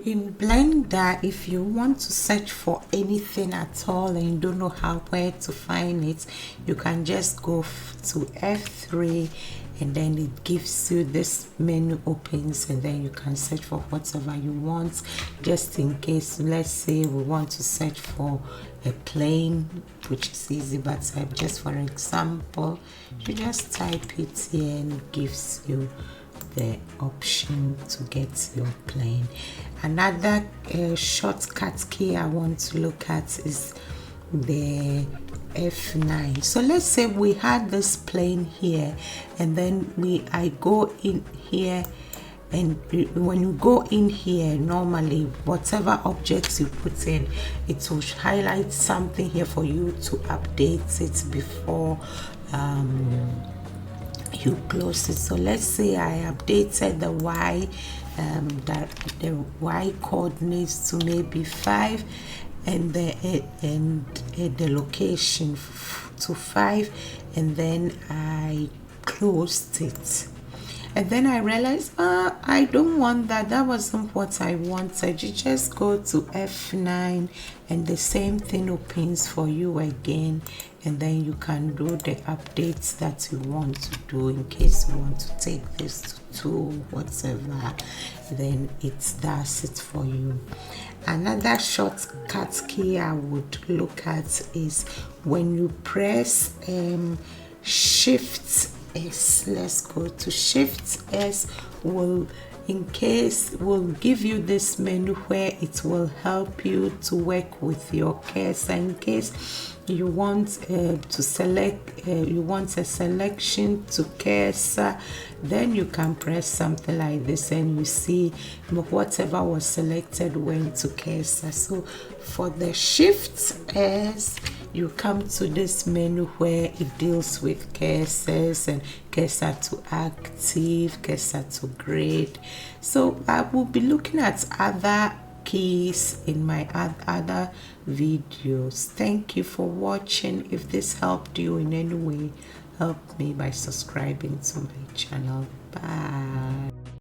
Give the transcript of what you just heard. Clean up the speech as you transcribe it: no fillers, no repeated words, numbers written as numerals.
In Blender, if you want to search for anything at all and you don't know where to find it, you can just go to F3 and then it gives you this menu opens, and then you can search for whatever you want. Just in case, let's say we want to search for a plane, which is easy, but just for example, you just type it here and it gives you the option to get your plane. Another shortcut key I want to look at is the F9. So let's say we had this plane here, and then I go in here, and when you go in here, normally whatever objects you put in, it will highlight something here for you to update it before you close it. So let's say I updated the y coordinates to maybe 5 and the location to 5, and then I closed it. And then I realized I don't want that. That wasn't what I wanted. You just go to F9 and the same thing opens for you again, and then you can do the updates that you want to do in case you want to take this to 2, whatever. Then it does it for you. Another shortcut key I would look at is when you press Shift S. Let's go to Shift S. Will give you this menu where it will help you to work with your cursor. In case you want to select, you want a selection to cursor, then you can press something like this and you see whatever was selected went to cursor. So for the Shift S, you come to this menu where it deals with cursors and cursor to active, cursor to grid. So I will be looking at other keys in my other videos. Thank you for watching. If this helped you in any way, help me by subscribing to my channel. Bye.